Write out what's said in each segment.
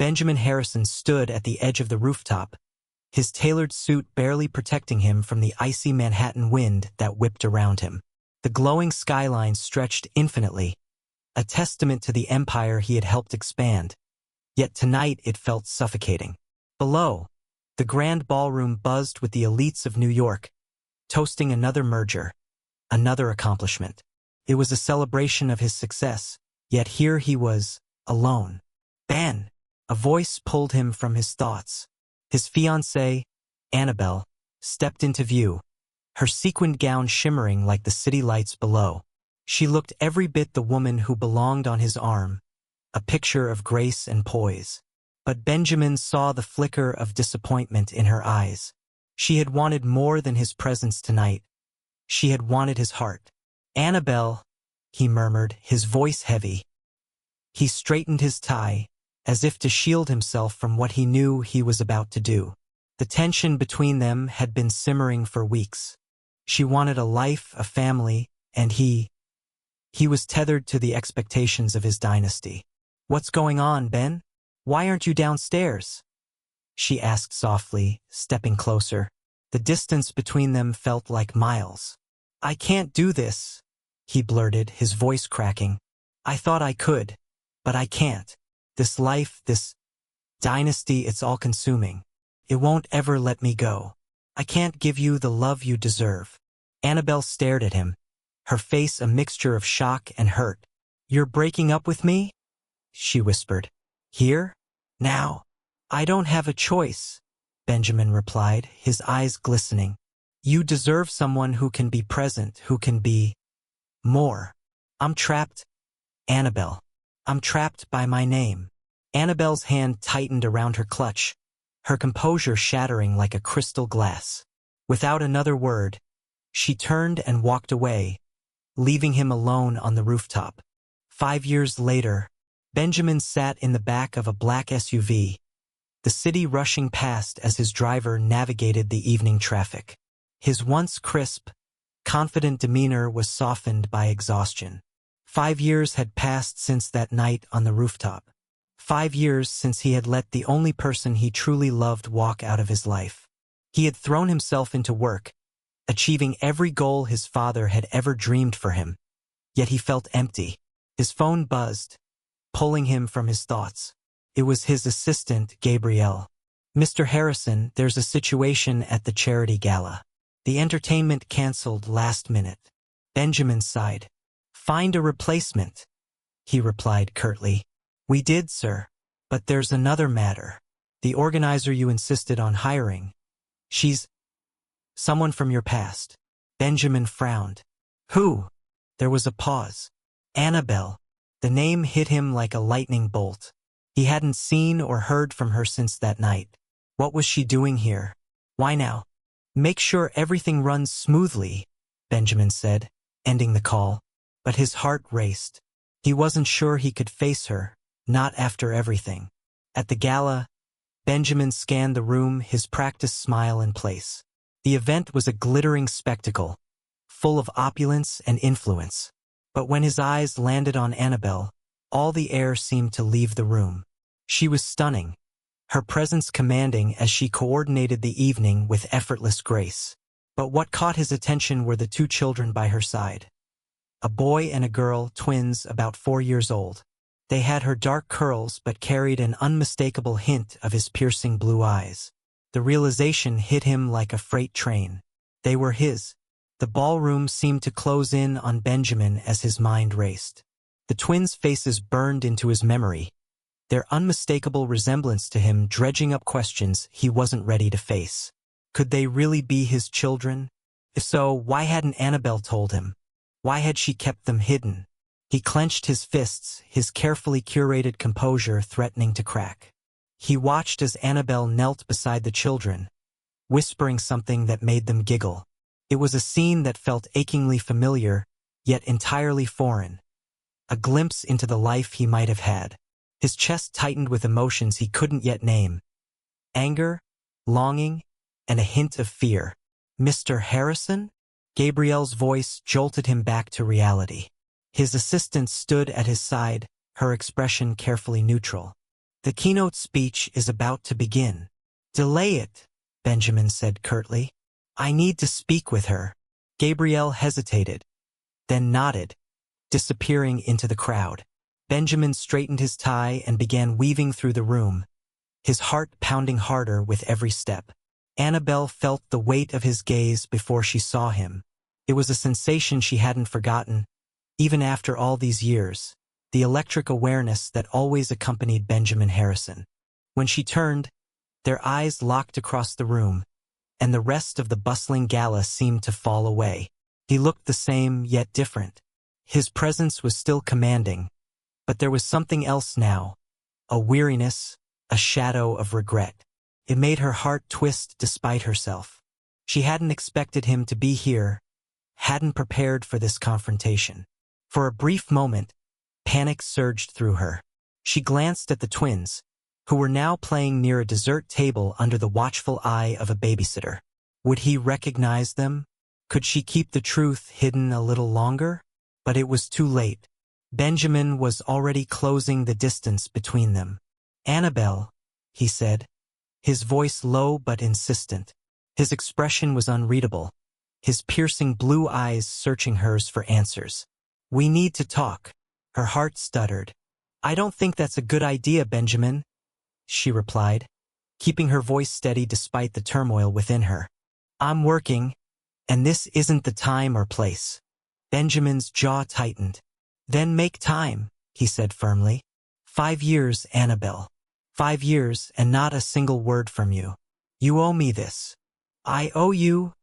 Benjamin Harrison stood at the edge of the rooftop, his tailored suit barely protecting him from the icy Manhattan wind that whipped around him. The glowing skyline stretched infinitely, a testament to the empire he had helped expand. Yet tonight it felt suffocating. Below, the grand ballroom buzzed with the elites of New York, toasting another merger, another accomplishment. It was a celebration of his success, yet here he was, alone. Ben! A voice pulled him from his thoughts. His fiancée, Annabelle, stepped into view, her sequined gown shimmering like the city lights below. She looked every bit the woman who belonged on his arm, a picture of grace and poise. But Benjamin saw the flicker of disappointment in her eyes. She had wanted more than his presence tonight. She had wanted his heart. "Annabelle," he murmured, his voice heavy. He straightened his tie, as if to shield himself from what he knew he was about to do. The tension between them had been simmering for weeks. She wanted a life, a family, and he was tethered to the expectations of his dynasty. "What's going on, Ben? Why aren't you downstairs?" she asked softly, stepping closer. The distance between them felt like miles. "I can't do this," he blurted, his voice cracking. "I thought I could, but I can't. This life, this dynasty, it's all-consuming. It won't ever let me go. I can't give you the love you deserve." Annabelle stared at him, her face a mixture of shock and hurt. "You're breaking up with me?" she whispered. "Here? Now?" "I don't have a choice," Benjamin replied, his eyes glistening. "You deserve someone who can be present, who can be more. I'm trapped, Annabelle. I'm trapped by my name." Annabelle's hand tightened around her clutch, her composure shattering like a crystal glass. Without another word, she turned and walked away, leaving him alone on the rooftop. 5 years later, Benjamin sat in the back of a black SUV, the city rushing past as his driver navigated the evening traffic. His once crisp, confident demeanor was softened by exhaustion. 5 years had passed since that night on the rooftop. 5 years since he had let the only person he truly loved walk out of his life. He had thrown himself into work, achieving every goal his father had ever dreamed for him. Yet he felt empty. His phone buzzed, pulling him from his thoughts. It was his assistant, Gabrielle. "Mr. Harrison, there's a situation at the charity gala. The entertainment canceled last minute." Benjamin sighed. "Find a replacement," he replied curtly. "We did, sir. But there's another matter. The organizer you insisted on hiring. She's someone from your past." Benjamin frowned. "Who?" There was a pause. "Annabelle." The name hit him like a lightning bolt. He hadn't seen or heard from her since that night. What was she doing here? Why now? "Make sure everything runs smoothly," Benjamin said, ending the call. But his heart raced. He wasn't sure he could face her, not after everything. At the gala, Benjamin scanned the room, his practiced smile in place. The event was a glittering spectacle, full of opulence and influence. But when his eyes landed on Annabelle, all the air seemed to leave the room. She was stunning, her presence commanding as she coordinated the evening with effortless grace. But what caught his attention were the 2 children by her side. A boy and a girl, twins about 4 years old. They had her dark curls but carried an unmistakable hint of his piercing blue eyes. The realization hit him like a freight train. They were his. The ballroom seemed to close in on Benjamin as his mind raced. The twins' faces burned into his memory, their unmistakable resemblance to him dredging up questions he wasn't ready to face. Could they really be his children? If so, why hadn't Annabelle told him? Why had she kept them hidden? He clenched his fists, his carefully curated composure threatening to crack. He watched as Annabelle knelt beside the children, whispering something that made them giggle. It was a scene that felt achingly familiar, yet entirely foreign. A glimpse into the life he might have had. His chest tightened with emotions he couldn't yet name. Anger, longing, and a hint of fear. "Mr. Harrison?" Gabrielle's voice jolted him back to reality. His assistant stood at his side, her expression carefully neutral. The keynote speech is about to begin. Delay it, Benjamin said curtly. I need to speak with her. Gabrielle hesitated, then nodded, disappearing into the crowd. Benjamin straightened his tie and began weaving through the room, his heart pounding harder with every step. Annabelle felt the weight of his gaze before she saw him. It was a sensation she hadn't forgotten, even after all these years, the electric awareness that always accompanied Benjamin Harrison. When she turned, their eyes locked across the room, and the rest of the bustling gala seemed to fall away. He looked the same, yet different. His presence was still commanding, but there was something else now, a weariness, a shadow of regret. It made her heart twist despite herself. She hadn't expected him to be here, hadn't prepared for this confrontation. For a brief moment, panic surged through her. She glanced at the twins, who were now playing near a dessert table under the watchful eye of a babysitter. Would he recognize them? Could she keep the truth hidden a little longer? But it was too late. Benjamin was already closing the distance between them. Annabelle, he said, his voice low but insistent. His expression was unreadable, his piercing blue eyes searching hers for answers. We need to talk. Her heart stuttered. I don't think that's a good idea, Benjamin, she replied, keeping her voice steady despite the turmoil within her. I'm working, and this isn't the time or place. Benjamin's jaw tightened. Then make time, he said firmly. 5 years, Annabelle. 5 years and not a single word from you. You owe me this. I owe you,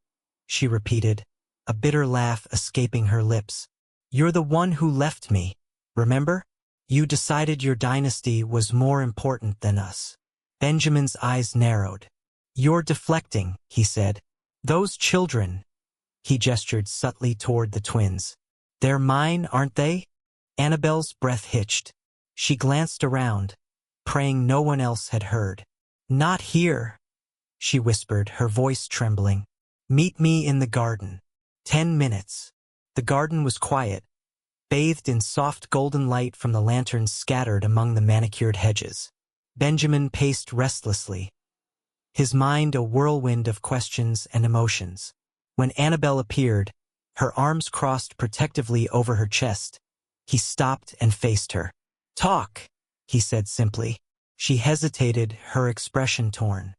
she repeated, a bitter laugh escaping her lips. You're the one who left me, remember? You decided your dynasty was more important than us. Benjamin's eyes narrowed. You're deflecting, he said. Those children, he gestured subtly toward the twins. They're mine, aren't they? Annabelle's breath hitched. She glanced around, praying no one else had heard. Not here, she whispered, her voice trembling. Meet me in the garden. 10 minutes. The garden was quiet, bathed in soft golden light from the lanterns scattered among the manicured hedges. Benjamin paced restlessly, his mind a whirlwind of questions and emotions. When Annabelle appeared, her arms crossed protectively over her chest, he stopped and faced her. Talk, he said simply. She hesitated, her expression torn.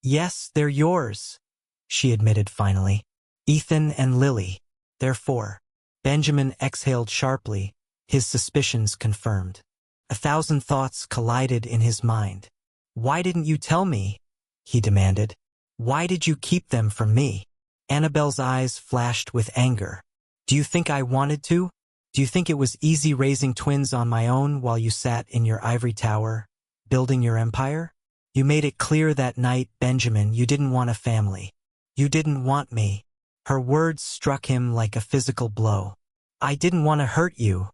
Yes, they're yours, she admitted finally. Ethan and Lily, they're 4. Benjamin exhaled sharply, his suspicions confirmed. 1,000 thoughts collided in his mind. Why didn't you tell me? He demanded. Why did you keep them from me? Annabelle's eyes flashed with anger. Do you think I wanted to? Do you think it was easy raising twins on my own while you sat in your ivory tower, building your empire? You made it clear that night, Benjamin, you didn't want a family. You didn't want me. Her words struck him like a physical blow. I didn't want to hurt you,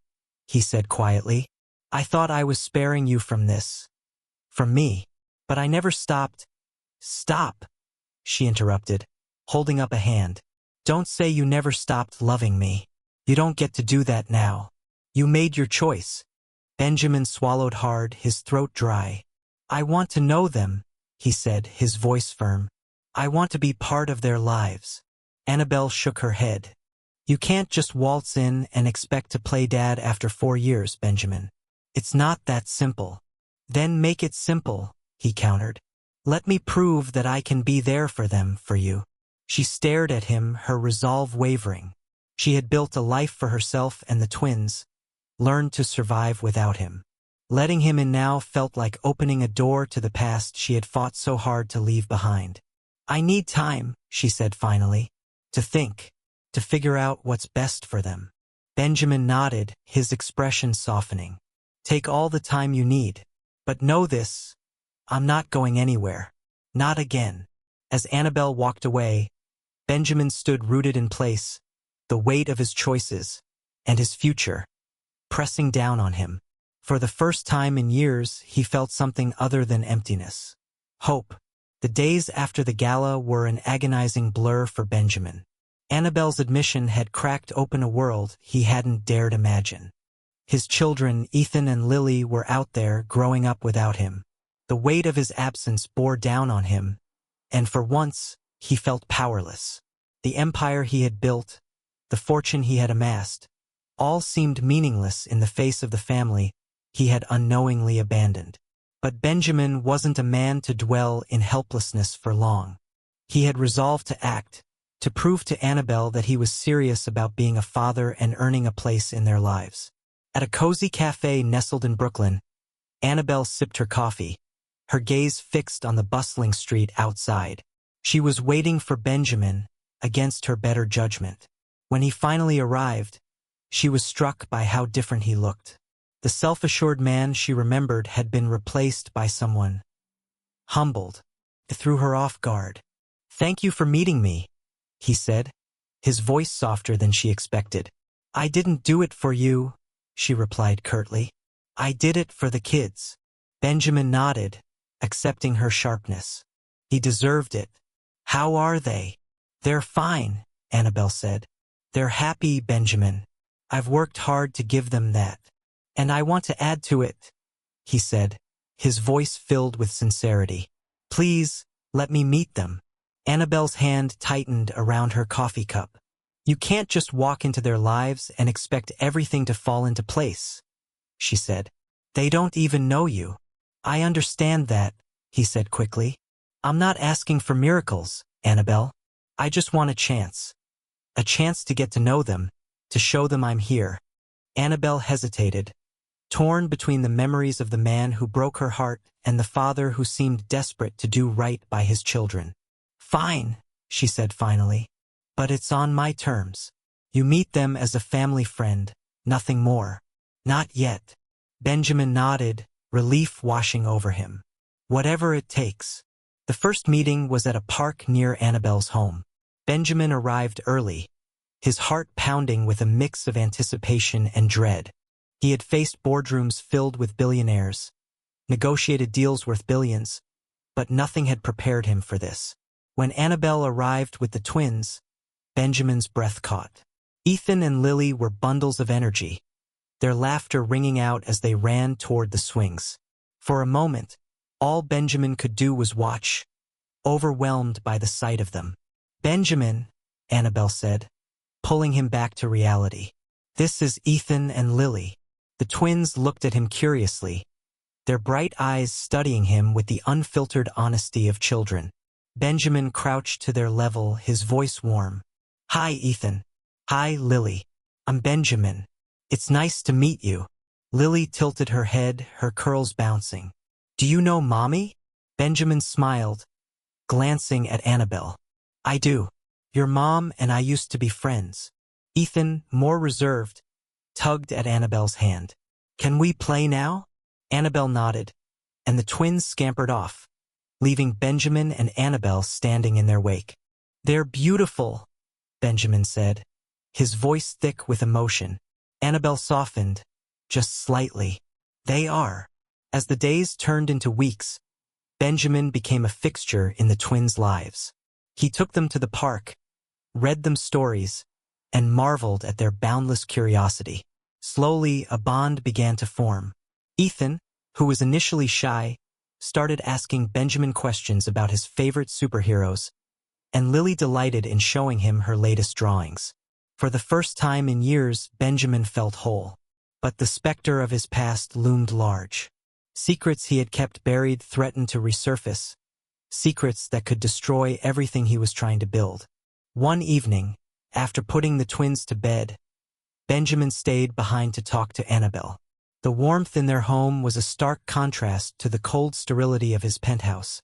he said quietly. I thought I was sparing you from this. From me. But I never stopped. Stop, she interrupted, holding up a hand. Don't say you never stopped loving me. You don't get to do that now. You made your choice. Benjamin swallowed hard, his throat dry. I want to know them, he said, his voice firm. I want to be part of their lives. Annabelle shook her head. You can't just waltz in and expect to play dad after 4 years, Benjamin. It's not that simple. Then make it simple, he countered. Let me prove that I can be there for them, for you. She stared at him, her resolve wavering. She had built a life for herself and the twins, learned to survive without him. Letting him in now felt like opening a door to the past she had fought so hard to leave behind. I need time, she said finally, to think, to figure out what's best for them. Benjamin nodded, his expression softening. Take all the time you need. But know this, I'm not going anywhere. Not again. As Annabelle walked away, Benjamin stood rooted in place, the weight of his choices and his future pressing down on him. For the first time in years, he felt something other than emptiness. Hope. The days after the gala were an agonizing blur for Benjamin. Annabelle's admission had cracked open a world he hadn't dared imagine. His children, Ethan and Lily, were out there growing up without him. The weight of his absence bore down on him, and for once, he felt powerless. The empire he had built, the fortune he had amassed, all seemed meaningless in the face of the family he had unknowingly abandoned. But Benjamin wasn't a man to dwell in helplessness for long. He had resolved to act, to prove to Annabelle that he was serious about being a father and earning a place in their lives. At a cozy cafe nestled in Brooklyn, Annabelle sipped her coffee, her gaze fixed on the bustling street outside. She was waiting for Benjamin, against her better judgment. When he finally arrived, she was struck by how different he looked. The self-assured man she remembered had been replaced by someone humbled. It threw her off guard. "Thank you for meeting me," he said, his voice softer than she expected. "I didn't do it for you," she replied curtly. "I did it for the kids." Benjamin nodded, accepting her sharpness. He deserved it. "How are they?" "They're fine," Annabelle said. "They're happy, Benjamin. I've worked hard to give them that. And I want to add to it," he said, his voice filled with sincerity. "Please, let me meet them." Annabelle's hand tightened around her coffee cup. "You can't just walk into their lives and expect everything to fall into place," she said. "They don't even know you." "I understand that," he said quickly. "I'm not asking for miracles, Annabelle. I just want a chance. A chance to get to know them, to show them I'm here." Annabelle hesitated, torn between the memories of the man who broke her heart and the father who seemed desperate to do right by his children. "Fine," she said finally. "But it's on my terms. You meet them as a family friend, nothing more." "Not yet." Benjamin nodded, relief washing over him. "Whatever it takes." The first meeting was at a park near Annabelle's home. Benjamin arrived early, his heart pounding with a mix of anticipation and dread. He had faced boardrooms filled with billionaires, negotiated deals worth billions, but nothing had prepared him for this. When Annabelle arrived with the twins, Benjamin's breath caught. Ethan and Lily were bundles of energy, their laughter ringing out as they ran toward the swings. For a moment, all Benjamin could do was watch, overwhelmed by the sight of them. "Benjamin," Annabelle said, pulling him back to reality. "This is Ethan and Lily." The twins looked at him curiously, their bright eyes studying him with the unfiltered honesty of children. Benjamin crouched to their level, his voice warm. "Hi, Ethan." "Hi, Lily. I'm Benjamin. It's nice to meet you." Lily tilted her head, her curls bouncing. "Do you know Mommy?" Benjamin smiled, glancing at Annabelle. "I do. Your mom and I used to be friends." Ethan, more reserved, tugged at Annabelle's hand. "Can we play now?" Annabelle nodded, and the twins scampered off, leaving Benjamin and Annabelle standing in their wake. "They're beautiful," Benjamin said, his voice thick with emotion. Annabelle softened, just slightly. "They are." As the days turned into weeks, Benjamin became a fixture in the twins' lives. He took them to the park, read them stories, and marveled at their boundless curiosity. Slowly, a bond began to form. Ethan, who was initially shy, started asking Benjamin questions about his favorite superheroes, and Lily delighted in showing him her latest drawings. For the first time in years, Benjamin felt whole. But the specter of his past loomed large. Secrets he had kept buried threatened to resurface, secrets that could destroy everything he was trying to build. One evening, after putting the twins to bed, Benjamin stayed behind to talk to Annabelle. The warmth in their home was a stark contrast to the cold sterility of his penthouse,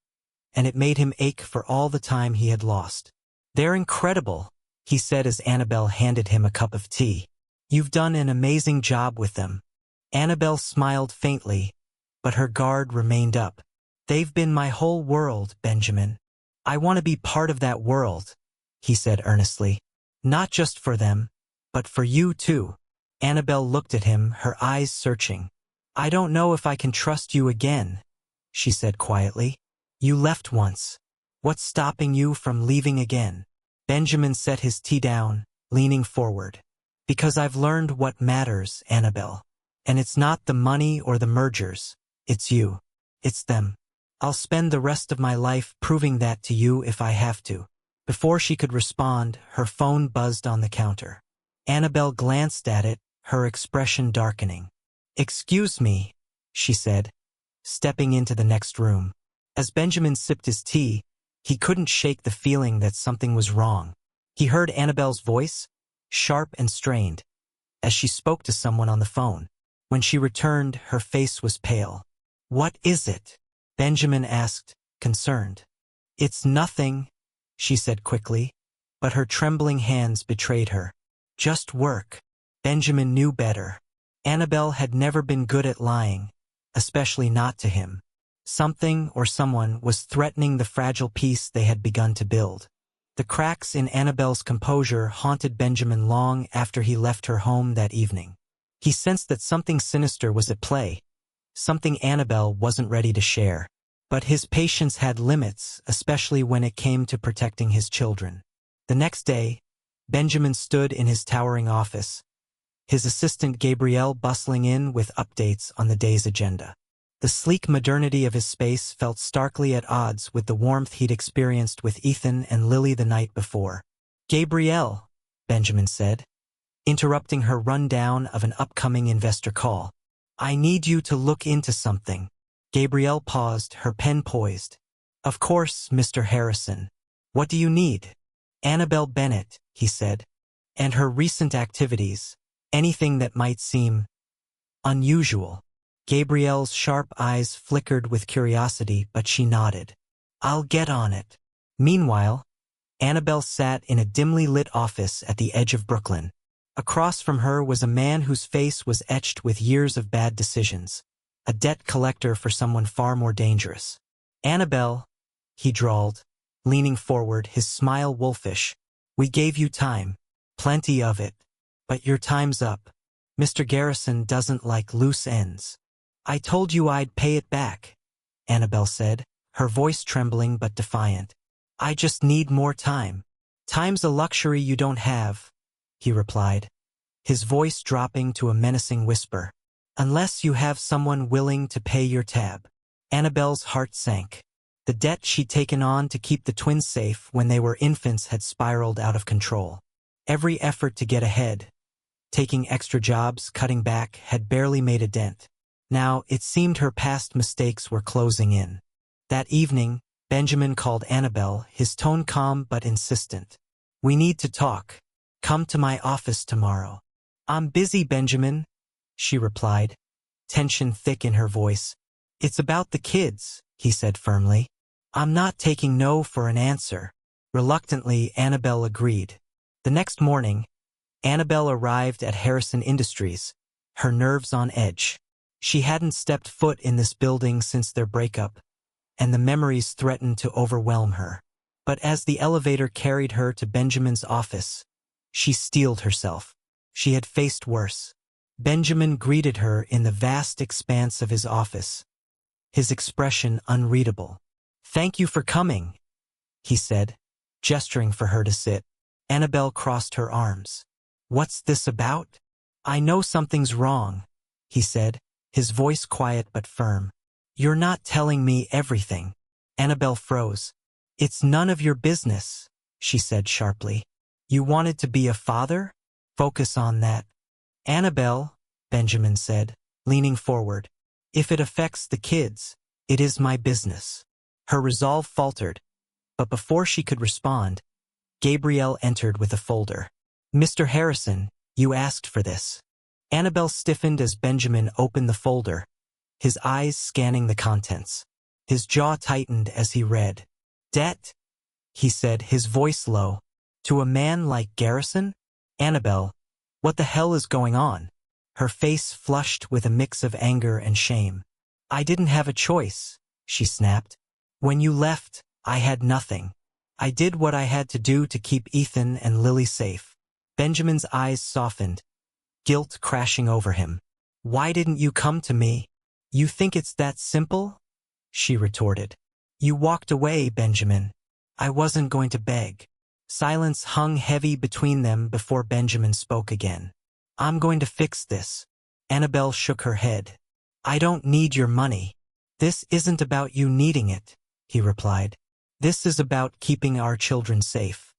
and it made him ache for all the time he had lost. "They're incredible," he said as Annabelle handed him a cup of tea. "You've done an amazing job with them." Annabelle smiled faintly, but her guard remained up. "They've been my whole world, Benjamin. I want to be part of that world," he said earnestly. "Not just for them, but for you too." Annabelle looked at him, her eyes searching. "I don't know if I can trust you again," she said quietly. "You left once. What's stopping you from leaving again?" Benjamin set his tea down, leaning forward. "Because I've learned what matters, Annabelle. And it's not the money or the mergers. It's you. It's them." I'll spend the rest of my life proving that to you if I have to. Before she could respond, her phone buzzed on the counter. Annabelle glanced at it, her expression darkening. "Excuse me," she said, stepping into the next room. As Benjamin sipped his tea, he couldn't shake the feeling that something was wrong. He heard Annabelle's voice, sharp and strained, as she spoke to someone on the phone. When she returned, her face was pale. "What is it?" Benjamin asked, concerned. "It's nothing," she said quickly, but her trembling hands betrayed her. "Just work." Benjamin knew better. Annabelle had never been good at lying, especially not to him. Something or someone was threatening the fragile peace they had begun to build. The cracks in Annabelle's composure haunted Benjamin long after he left her home that evening. He sensed that something sinister was at play, something Annabelle wasn't ready to share. But his patience had limits, especially when it came to protecting his children. The next day, Benjamin stood in his towering office, his assistant Gabrielle bustling in with updates on the day's agenda. The sleek modernity of his space felt starkly at odds with the warmth he'd experienced with Ethan and Lily the night before. "Gabrielle," Benjamin said, interrupting her rundown of an upcoming investor call. "I need you to look into something." Gabrielle paused, her pen poised. "Of course, Mr. Harrison. What do you need?" "Annabelle Bennett," he said, "and her recent activities, anything that might seem unusual." Gabrielle's sharp eyes flickered with curiosity, but she nodded. "I'll get on it." Meanwhile, Annabelle sat in a dimly lit office at the edge of Brooklyn. Across from her was a man whose face was etched with years of bad decisions, a debt collector for someone far more dangerous. "Annabelle," he drawled, leaning forward, his smile wolfish, "we gave you time, plenty of it, but your time's up. Mr. Garrison doesn't like loose ends." "I told you I'd pay it back," Annabelle said, her voice trembling but defiant. "I just need more time." "Time's a luxury you don't have," he replied, his voice dropping to a menacing whisper. "Unless you have someone willing to pay your tab." Annabelle's heart sank. The debt she'd taken on to keep the twins safe when they were infants had spiraled out of control. Every effort to get ahead, taking extra jobs, cutting back, had barely made a dent. Now, it seemed her past mistakes were closing in. That evening, Benjamin called Annabelle, his tone calm but insistent. "We need to talk. Come to my office tomorrow." "I'm busy, Benjamin," she replied, tension thick in her voice. "It's about the kids," he said firmly. "I'm not taking no for an answer." Reluctantly, Annabelle agreed. The next morning, Annabelle arrived at Harrison Industries, her nerves on edge. She hadn't stepped foot in this building since their breakup, and the memories threatened to overwhelm her. But as the elevator carried her to Benjamin's office, she steeled herself. She had faced worse. Benjamin greeted her in the vast expanse of his office, his expression unreadable. "Thank you for coming," he said, gesturing for her to sit. Annabelle crossed her arms. "What's this about?" "I know something's wrong," he said, his voice quiet but firm. "You're not telling me everything." Annabelle froze. "It's none of your business," she said sharply. "You wanted to be a father? Focus on that." "Annabelle," Benjamin said, leaning forward, "if it affects the kids, it is my business." Her resolve faltered, but before she could respond, Gabrielle entered with a folder. "Mr. Harrison, you asked for this." Annabelle stiffened as Benjamin opened the folder, his eyes scanning the contents. His jaw tightened as he read. "Debt?" he said, his voice low. "To a man like Garrison?" "Annabelle, what the hell is going on?" Her face flushed with a mix of anger and shame. "I didn't have a choice," she snapped. "When you left, I had nothing. I did what I had to do to keep Ethan and Lily safe." Benjamin's eyes softened, guilt crashing over him. "Why didn't you come to me?" "You think it's that simple?" she retorted. "You walked away, Benjamin. I wasn't going to beg." Silence hung heavy between them before Benjamin spoke again. "I'm going to fix this." Annabelle shook her head. "I don't need your money." "This isn't about you needing it," he replied. "This is about keeping our children safe."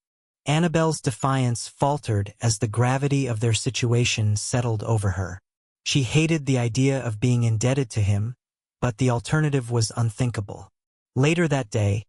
Annabelle's defiance faltered as the gravity of their situation settled over her. She hated the idea of being indebted to him, but the alternative was unthinkable. Later that day,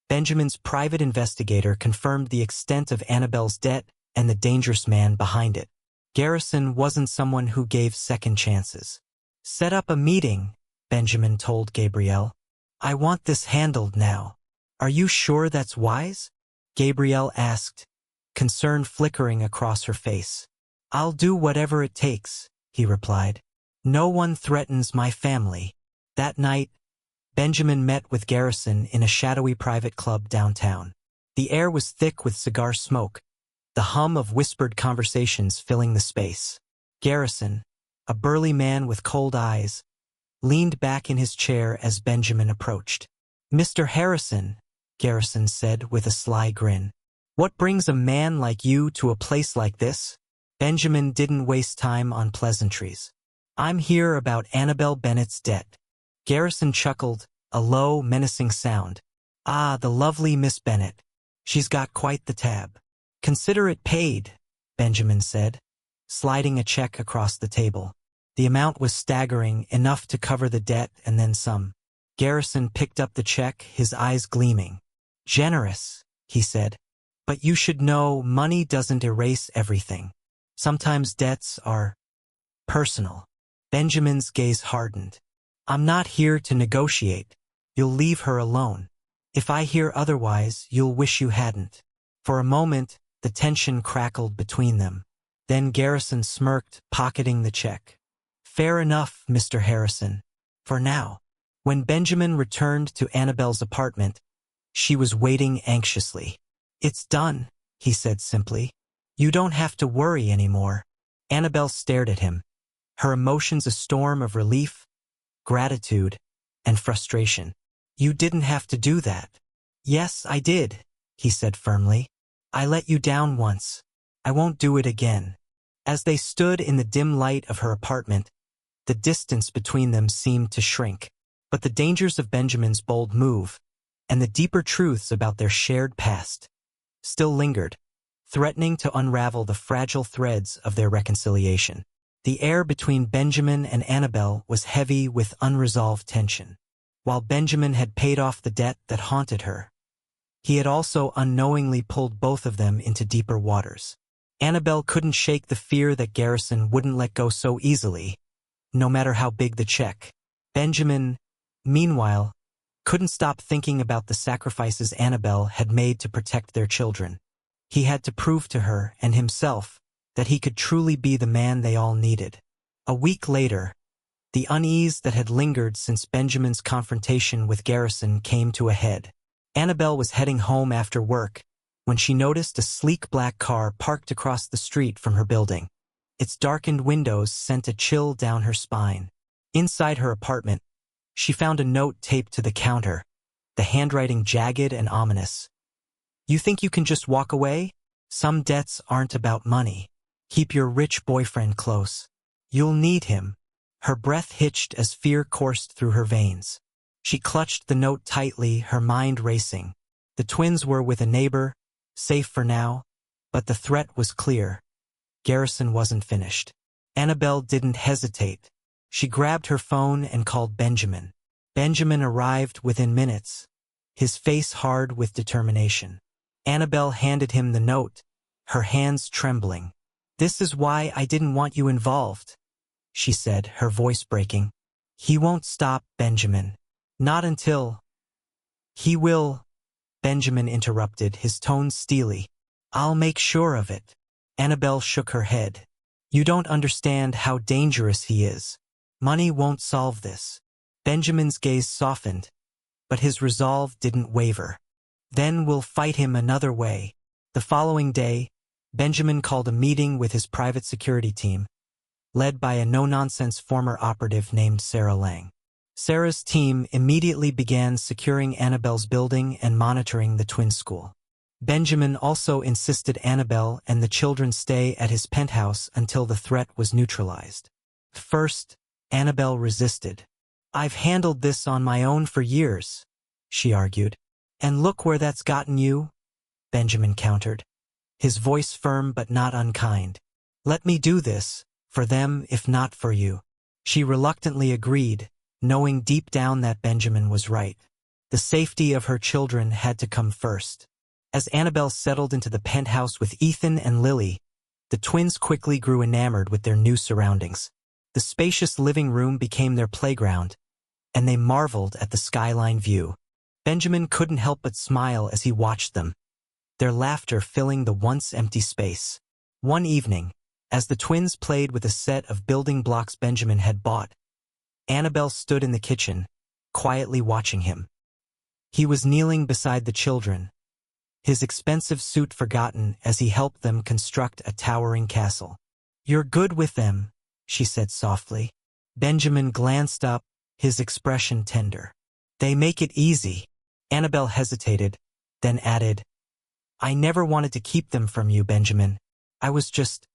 Benjamin's private investigator confirmed the extent of Annabelle's debt and the dangerous man behind it. Garrison wasn't someone who gave second chances. "Set up a meeting," Benjamin told Gabrielle. "I want this handled now." "Are you sure that's wise?" Gabrielle asked, concern flickering across her face. "I'll do whatever it takes," he replied. "No one threatens my family." That night, Benjamin met with Garrison in a shadowy private club downtown. The air was thick with cigar smoke, the hum of whispered conversations filling the space. Garrison, a burly man with cold eyes, leaned back in his chair as Benjamin approached. "Mr. Harrison," Garrison said with a sly grin, "what brings a man like you to a place like this?" Benjamin didn't waste time on pleasantries. "I'm here about Annabelle Bennett's debt." Garrison chuckled, a low, menacing sound. "Ah, the lovely Miss Bennett. She's got quite the tab." "Consider it paid," Benjamin said, sliding a check across the table. The amount was staggering, enough to cover the debt and then some. Garrison picked up the check, his eyes gleaming. "Generous," he said. "But you should know money doesn't erase everything. Sometimes debts are personal." Benjamin's gaze hardened. "I'm not here to negotiate. You'll leave her alone. If I hear otherwise, you'll wish you hadn't." For a moment, the tension crackled between them. Then Garrison smirked, pocketing the check. "Fair enough, Mr. Harrison. For now." When Benjamin returned to Annabelle's apartment, she was waiting anxiously. "It's done," he said simply. "You don't have to worry anymore." Annabelle stared at him, her emotions a storm of relief, gratitude, and frustration. "You didn't have to do that." "Yes, I did," he said firmly. "I let you down once. I won't do it again." As they stood in the dim light of her apartment, the distance between them seemed to shrink. But the dangers of Benjamin's bold move, and the deeper truths about their shared past, still lingered, threatening to unravel the fragile threads of their reconciliation. The air between Benjamin and Annabelle was heavy with unresolved tension. While Benjamin had paid off the debt that haunted her, he had also unknowingly pulled both of them into deeper waters. Annabelle couldn't shake the fear that Garrison wouldn't let go so easily, no matter how big the check. Benjamin, meanwhile, couldn't stop thinking about the sacrifices Annabelle had made to protect their children. He had to prove to her and himself that he could truly be the man they all needed. A week later, the unease that had lingered since Benjamin's confrontation with Garrison came to a head. Annabelle was heading home after work when she noticed a sleek black car parked across the street from her building. Its darkened windows sent a chill down her spine. Inside her apartment, she found a note taped to the counter, the handwriting jagged and ominous. "You think you can just walk away? Some debts aren't about money. Keep your rich boyfriend close. You'll need him." Her breath hitched as fear coursed through her veins. She clutched the note tightly, her mind racing. The twins were with a neighbor, safe for now, but the threat was clear. Garrison wasn't finished. Annabelle didn't hesitate. She grabbed her phone and called Benjamin. Benjamin arrived within minutes, his face hard with determination. Annabelle handed him the note, her hands trembling. "This is why I didn't want you involved," she said, her voice breaking. "He won't stop, Benjamin. Not until—" "He will," Benjamin interrupted, his tone steely. "I'll make sure of it." Annabelle shook her head. "You don't understand how dangerous he is. Money won't solve this." Benjamin's gaze softened, but his resolve didn't waver. "Then we'll fight him another way." The following day, Benjamin called a meeting with his private security team, led by a no-nonsense former operative named Sarah Lang. Sarah's team immediately began securing Annabelle's building and monitoring the twin school. Benjamin also insisted Annabelle and the children stay at his penthouse until the threat was neutralized. First, Annabelle resisted. I've handled this on my own for years, she argued. And look where that's gotten you, Benjamin countered, his voice firm but not unkind. Let me do this, for them if not for you. She reluctantly agreed, knowing deep down that Benjamin was right. The safety of her children had to come first. As Annabelle settled into the penthouse with Ethan and Lily, the twins quickly grew enamored with their new surroundings. The spacious living room became their playground, and they marveled at the skyline view. Benjamin couldn't help but smile as he watched them, their laughter filling the once empty space. One evening, as the twins played with a set of building blocks Benjamin had bought, Annabelle stood in the kitchen, quietly watching him. He was kneeling beside the children, his expensive suit forgotten as he helped them construct a towering castle. "You're good with them," she said softly. Benjamin glanced up, his expression tender. "They make it easy." Annabelle hesitated, then added, "I never wanted to keep them from you, Benjamin. I was just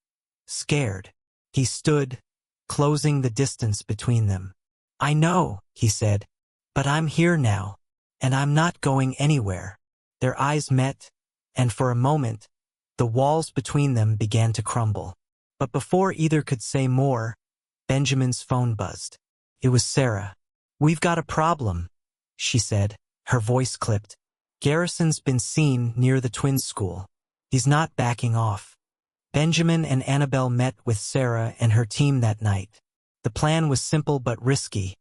scared." He stood, closing the distance between them. "I know," he said, "but I'm here now, and I'm not going anywhere." Their eyes met, and for a moment, the walls between them began to crumble. But before either could say more, Benjamin's phone buzzed. It was Sarah. "We've got a problem," she said, her voice clipped. "Garrison's been seen near the twins' school. He's not backing off." Benjamin and Annabelle met with Sarah and her team that night. The plan was simple but risky.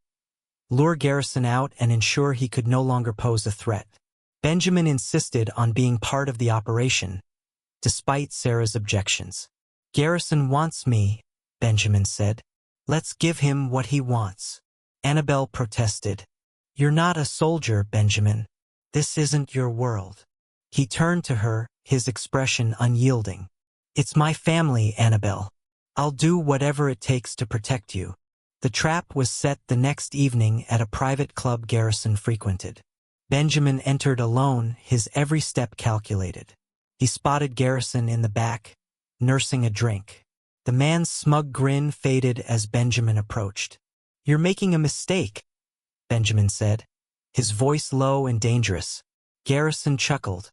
Lure Garrison out and ensure he could no longer pose a threat. Benjamin insisted on being part of the operation, despite Sarah's objections. "Garrison wants me," Benjamin said. "Let's give him what he wants." Annabelle protested. "You're not a soldier, Benjamin. This isn't your world." He turned to her, his expression unyielding. "It's my family, Annabelle. I'll do whatever it takes to protect you." The trap was set the next evening at a private club Garrison frequented. Benjamin entered alone, his every step calculated. He spotted Garrison in the back, nursing a drink. The man's smug grin faded as Benjamin approached. "You're making a mistake," Benjamin said, his voice low and dangerous. Garrison chuckled,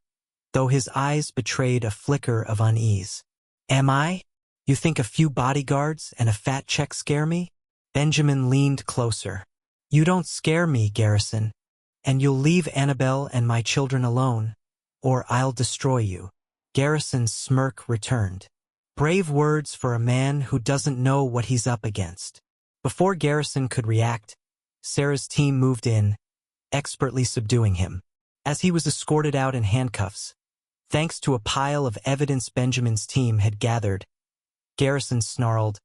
though his eyes betrayed a flicker of unease. "Am I? You think a few bodyguards and a fat check scare me?" Benjamin leaned closer. "You don't scare me, Garrison, and you'll leave Annabelle and my children alone, or I'll destroy you." Garrison's smirk returned. Brave words for a man who doesn't know what he's up against. Before Garrison could react, Sarah's team moved in, expertly subduing him. As he was escorted out in handcuffs, thanks to a pile of evidence Benjamin's team had gathered, Garrison snarled,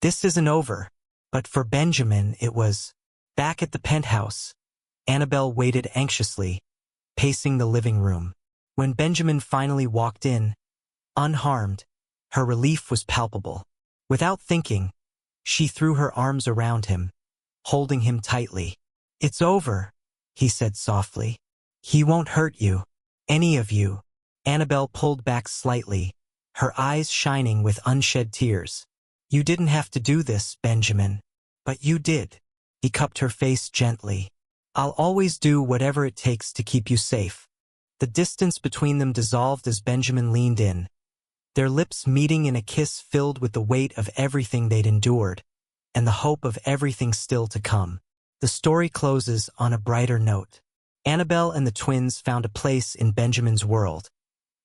"This isn't over." But for Benjamin it was. Back at the penthouse, Annabelle waited anxiously, pacing the living room. When Benjamin finally walked in, unharmed, her relief was palpable. Without thinking, she threw her arms around him, holding him tightly. "It's over," he said softly. "He won't hurt you. Any of you." Annabelle pulled back slightly, her eyes shining with unshed tears. "You didn't have to do this, Benjamin. But you did." He cupped her face gently. "I'll always do whatever it takes to keep you safe." The distance between them dissolved as Benjamin leaned in, their lips meeting in a kiss filled with the weight of everything they'd endured, and the hope of everything still to come. The story closes on a brighter note. Annabelle and the twins found a place in Benjamin's world,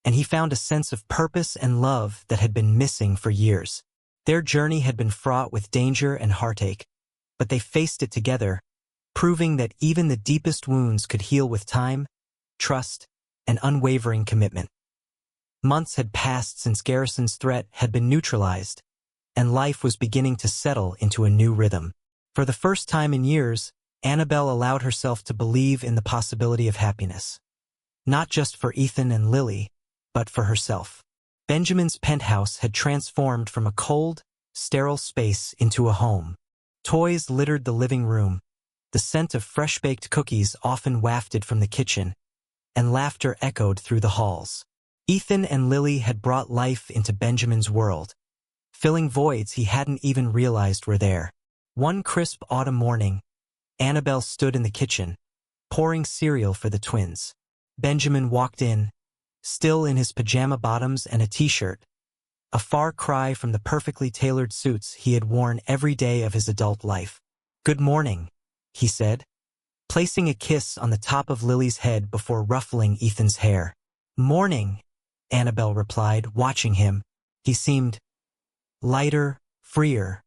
and he found a sense of purpose and love that had been missing for years. Their journey had been fraught with danger and heartache, but they faced it together, proving that even the deepest wounds could heal with time, trust, and unwavering commitment. Months had passed since Garrison's threat had been neutralized, and life was beginning to settle into a new rhythm. For the first time in years, Annabelle allowed herself to believe in the possibility of happiness. Not just for Ethan and Lily, but for herself. Benjamin's penthouse had transformed from a cold, sterile space into a home. Toys littered the living room, the scent of fresh-baked cookies often wafted from the kitchen, and laughter echoed through the halls. Ethan and Lily had brought life into Benjamin's world, filling voids he hadn't even realized were there. One crisp autumn morning, Annabelle stood in the kitchen, pouring cereal for the twins. Benjamin walked in, still in his pajama bottoms and a t-shirt, a far cry from the perfectly tailored suits he had worn every day of his adult life. "Good morning," he said, placing a kiss on the top of Lily's head before ruffling Ethan's hair. "Morning," Annabelle replied, watching him. He seemed lighter, freer,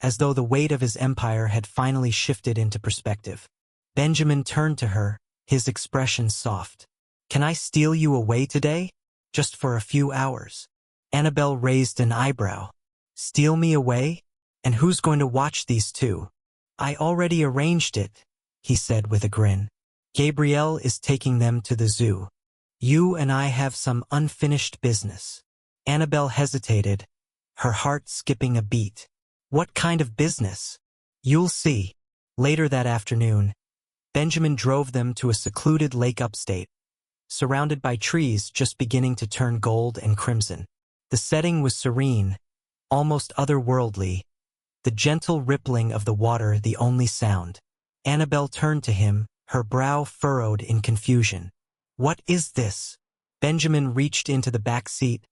as though the weight of his empire had finally shifted into perspective. Benjamin turned to her, his expression soft. "Can I steal you away today? Just for a few hours?" Annabelle raised an eyebrow. "Steal me away? And who's going to watch these two?" "I already arranged it," he said with a grin. "Gabrielle is taking them to the zoo. You and I have some unfinished business." Annabelle hesitated, her heart skipping a beat. "What kind of business?" "You'll see." Later that afternoon, Benjamin drove them to a secluded lake upstate, surrounded by trees just beginning to turn gold and crimson. The setting was serene, almost otherworldly, the gentle rippling of the water the only sound. Annabelle turned to him, her brow furrowed in confusion. "What is this?" Benjamin reached into the back seat,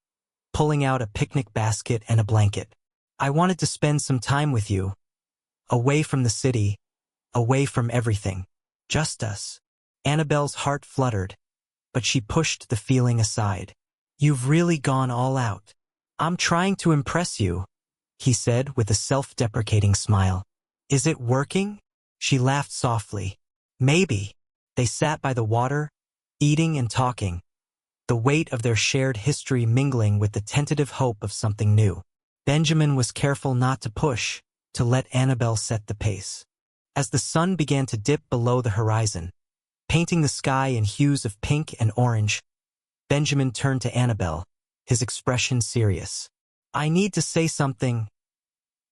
pulling out a picnic basket and a blanket. "I wanted to spend some time with you. Away from the city, away from everything. Just us." Annabelle's heart fluttered, but she pushed the feeling aside. "You've really gone all out." "I'm trying to impress you," he said with a self-deprecating smile. "Is it working?" She laughed softly. "Maybe." They sat by the water, eating and talking, the weight of their shared history mingling with the tentative hope of something new. Benjamin was careful not to push, to let Annabelle set the pace. As the sun began to dip below the horizon, painting the sky in hues of pink and orange, Benjamin turned to Annabelle, his expression serious. "I need to say something,"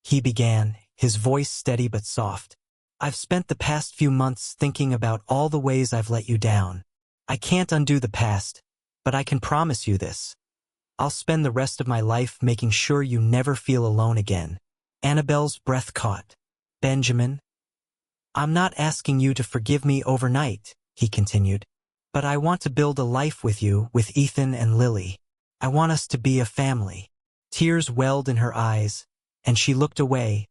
he began, his voice steady but soft. "I've spent the past few months thinking about all the ways I've let you down. I can't undo the past, but I can promise you this. I'll spend the rest of my life making sure you never feel alone again." Annabelle's breath caught. "Benjamin, I'm not asking you to forgive me overnight," he continued, "but I want to build a life with you, with Ethan and Lily. I want us to be a family." Tears welled in her eyes, and she looked away,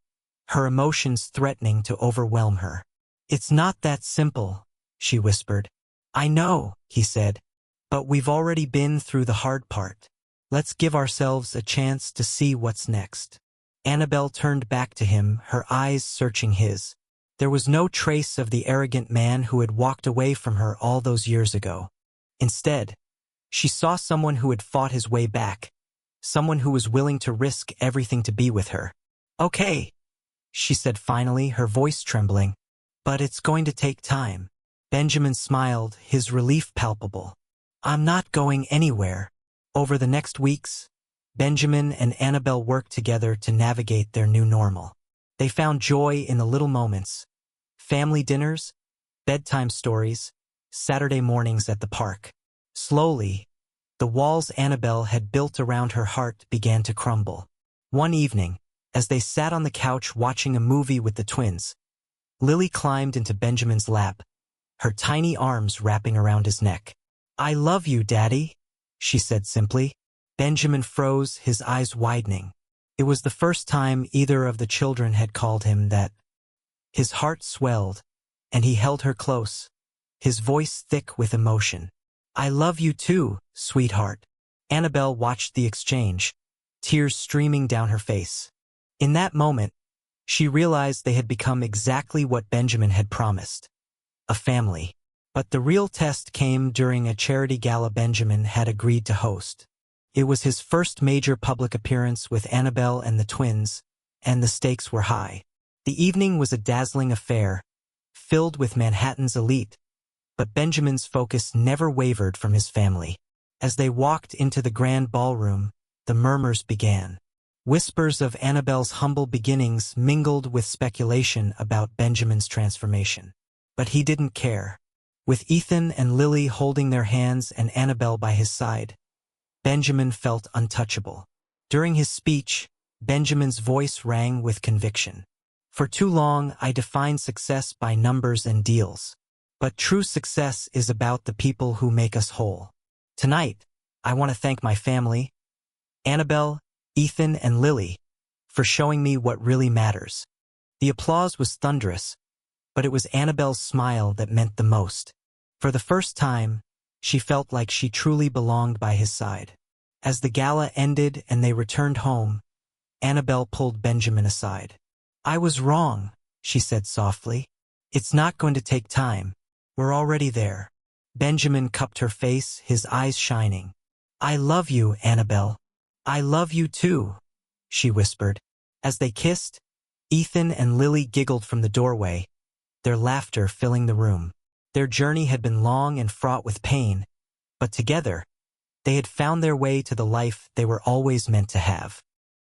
her emotions threatening to overwhelm her. "It's not that simple," she whispered. "I know," he said, "but we've already been through the hard part. Let's give ourselves a chance to see what's next." Annabelle turned back to him, her eyes searching his. There was no trace of the arrogant man who had walked away from her all those years ago. Instead, she saw someone who had fought his way back, someone who was willing to risk everything to be with her. "Okay," she said finally, her voice trembling, "but it's going to take time." Benjamin smiled, his relief palpable. "I'm not going anywhere." Over the next weeks, Benjamin and Annabelle worked together to navigate their new normal. They found joy in the little moments: family dinners, bedtime stories, Saturday mornings at the park. Slowly, the walls Annabelle had built around her heart began to crumble. One evening, as they sat on the couch watching a movie with the twins, Lily climbed into Benjamin's lap, her tiny arms wrapping around his neck. "I love you, Daddy," she said simply. Benjamin froze, his eyes widening. It was the first time either of the children had called him that. His heart swelled, and he held her close, his voice thick with emotion. "I love you too, sweetheart." Annabelle watched the exchange, tears streaming down her face. In that moment, she realized they had become exactly what Benjamin had promised: a family. But the real test came during a charity gala Benjamin had agreed to host. It was his first major public appearance with Annabelle and the twins, and the stakes were high. The evening was a dazzling affair, filled with Manhattan's elite, but Benjamin's focus never wavered from his family. As they walked into the grand ballroom, the murmurs began. Whispers of Annabelle's humble beginnings mingled with speculation about Benjamin's transformation. But he didn't care. With Ethan and Lily holding their hands and Annabelle by his side, Benjamin felt untouchable. During his speech, Benjamin's voice rang with conviction. For too long, I defined success by numbers and deals. But true success is about the people who make us whole. Tonight, I want to thank my family, Annabelle, Ethan, and Lily, for showing me what really matters. The applause was thunderous, but it was Annabelle's smile that meant the most. For the first time, she felt like she truly belonged by his side. As the gala ended and they returned home, Annabelle pulled Benjamin aside. "I was wrong," she said softly. "It's not going to take time. We're already there." Benjamin cupped her face, his eyes shining. "I love you, Annabelle." "I love you too," she whispered. As they kissed, Ethan and Lily giggled from the doorway, their laughter filling the room. Their journey had been long and fraught with pain, but together, they had found their way to the life they were always meant to have.